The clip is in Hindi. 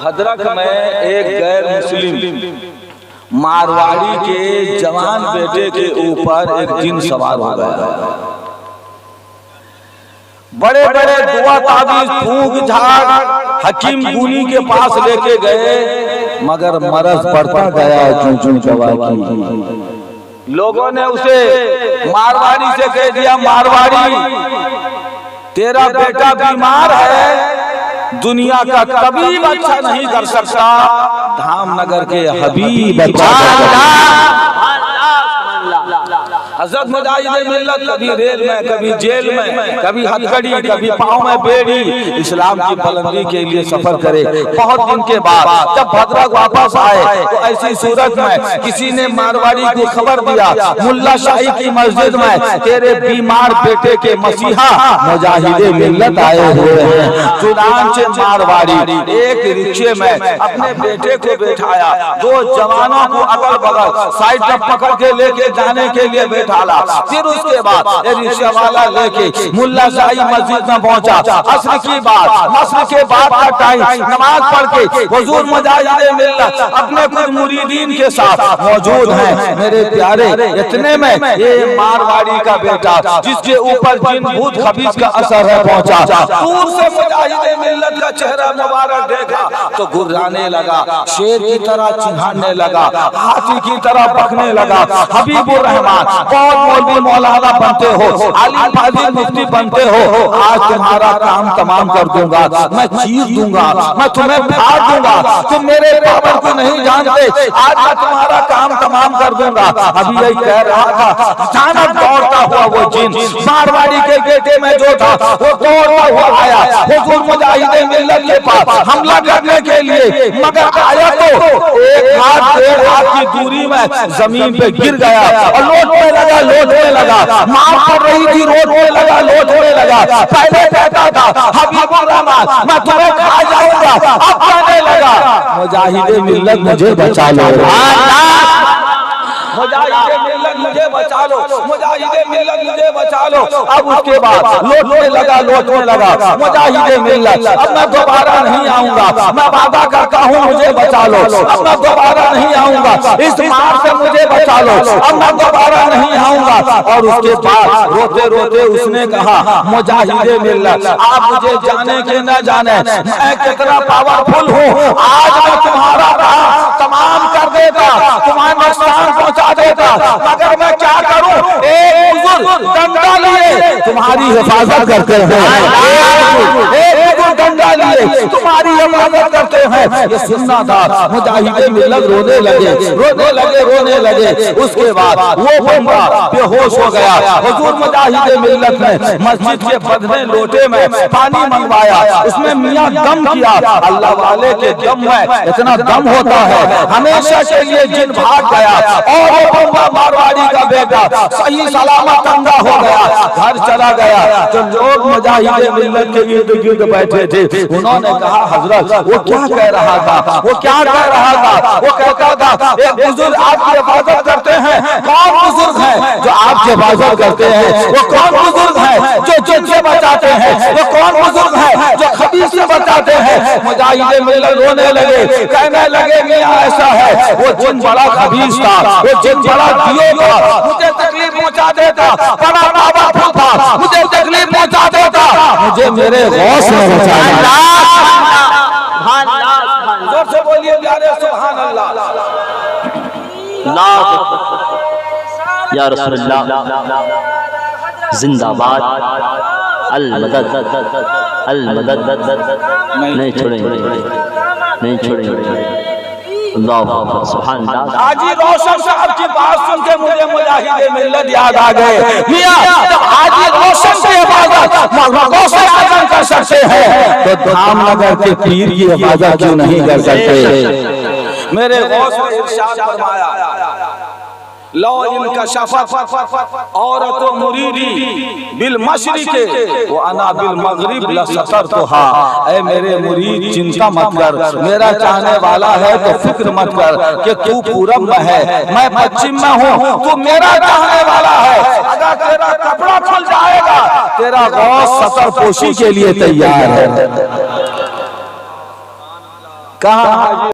भद्रक में एक गैर मुस्लिम मारवाड़ी के जवान बेटे के ऊपर एक जिन सवार हो गया। बड़े बड़े दुआ ताबीज फूंक झाड़ हकीम गुनी के पास लेके गए, मगर मरज पड़ता गया चूं दवा की। लोगों ने उसे मारवाड़ी से कह दिया, मारवाड़ी तेरा बेटा बीमार है, दुनिया का तबीब अच्छा नहीं कर सकता, धामनगर के हबीब अच्छा। हज़रत मुजाहिद मिल्लत कभी रेल में, कभी जेल में, कभी हथकड़ी, कभी पाँव में बेड़ी, इस्लाम की बुलंदी के लिए सफर करे। बहुत दिन के बाद जब भद्रक वापस आए तो ऐसी सूरत में किसी ने मारवाड़ी को खबर दिया, मुल्ला शाही की मस्जिद में तेरे बीमार बेटे के मसीहा मुजाहिद मिल्लत आए हुए हैं। चुनांचे मारवाड़ी एक रिक्शे में अपने बेटे को बैठाया, दो जवानों को अगल बगल साइड में पकड़ के लेके जाने के लिए बैठाला। फिर उसके बाद रिक्शा वाला लेके मुल्ला शाही मस्जिद में पहुंचा। असर की बात, असर के बाद का टाइम, नमाज पढ़ के हुजूर मुजाहिद मिल्लत अपने कुछ मुरीदीन के साथ मौजूद हैं। मेरे प्यारे, इतने में ये मारवाड़ी का बेटा जिसके ऊपर जिन भूत खबीस का असर है पहुंचा। दूर से मुजाहिद मिल्लत का चेहरा मुबारक देखा तो गुर्राने लगा, शेर की तरह चिढ़ाने लगा, हाथी की तरह भखने लगा। हबीबुर रहमान बहुत मौलवी मौलाना बनते हो, आलिम फाजिल मुफ्ती बनते हो, आज तुम्हारा काम तमाम कर दूंगा, मैं चीर दूंगा, मैं तुम्हें फाड़ दूंगा, तुम मेरे पावर को नहीं जानते, आज मैं तुम्हारा काम तमाम कर दूंगा। अभी यही कह रहा था, अचानक दौड़ता हुआ वो जिन मारवाड़ी के बेटे में जो था वो दौड़ता हुआ आया हुजूर मुजाहिद मिल्लत के पास हमला करने के लिए, मगर आया तो एक हाथ डेढ़ हाथ की दूरी में जमीन पे गिर गया और लौटने लगा, मां कर रही थी, रोने लगा, लौटने लगा। पहले कहता था हबीबुर रहमान मैं तुम्हें खा जाऊंगा, अब कहने लगा मुजाहिद मिल्लत मुझे बचा लो, मुजाहिद मिल्लत मुझे बचा लो, मुजाहिद मिल्लत मुझे बचा लो। अब उसके बाद लौटने लगा मुजाहिद मिल्लत, अब मैं दोबारा नहीं आऊंगा, मैं वादा करता हूँ मुझे बचा लो, अब मैं दोबारा नहीं आऊंगा, इस मार से मुझे बचा लो, अब मैं दोबारा नहीं आऊंगा। और उसके बाद रोते रोते उसने कहा मुजाहिद मिल्लत आप मुझे जाने के न जाने मैं कितना पावरफुल हूँ, आज मैं तुम्हारा काम तमाम कर देता, तुम्हारा नुकसान पहुंचा देता, मगर मैं क्या करूं, एक बुजुर्ग डंडा लिए तुम्हारी हिफाजत करते हैं, एक बुजुर्ग डंडा लिए तुम्हारी हिफाजत करते हैं। ये सुनना था। मुजाहिद मिल्लत रोने लगे। उसके बाद वो बंदा बेहोश हो गया। हुजूर मुजाहिद मिल्लत ने मस्जिद के बदले लोटे में पानी मंगवाया, उसमें मियां दम किया। अल्लाह वाले के दम में इतना दम होता है, हमेशा के लिए जिन भाग गया और वो मारवाड़ी का बेटा सही सलामत अंधा हो गया, घर चला गया। जो लोग मुजाहिद मिल्लत के इर्द गिर्द बैठे थे उन्होंने कहा हजरत वो क्या कह रहा था, वो कहता था एक बुजुर्ग आपकी हिफाजत करते हैं। कौन बुजुर्ग है जो आपकी हिफाजत करते हैं? वो कौन बुजुर्ग है जो जिन से बचाते हैं? वो कौन बुजुर्ग है जो खबीस से बचाते हैं? मुजाहिद मिल्लत रोने लगे, कहने लगे मियां ऐसा है, वो जिन बड़ा खबीस था, वो जिन बड़ा दियो था, मुझे तकलीफ पहुंचा देता, बड़ा पावरफुल था, मुझे तकलीफ पहुंचा देता, मुझे मेरे गौस ने बचाया। जोर से बोलिए प्यारे सुभान अल्लाह या रसूलल्लाह जिंदाबाद, अल मदद अल मदद, नहीं छोड़ेंगे। हाजी रोशन साहब की बात सुन के मुझे मुजाहिद मिल्लत याद आ गए। मियां जब हाजी रोशन की हिफाजत गौसे आजम कर सकते हैं तो धामनगर के पीर की हिफाजत क्यों नहीं कर सकते? मेरे गौस ने इरशाद फरमाया लो इनका शफत औरत मुरीदी बिल मशरिके व अना बिल मगरिब लसतरतुहा। ऐ मेरे मुरीद चिंता मत कर, मेरा चाहने वाला है तो फिक्र मत कर कि तू पूरब में है, मैं पश्चिम में हूँ, तू मेरा चाहने वाला है। अगर तेरा कपड़ा खुल जाएगा तेरा गौस सतर पोशी के लिए तैयार है। कहा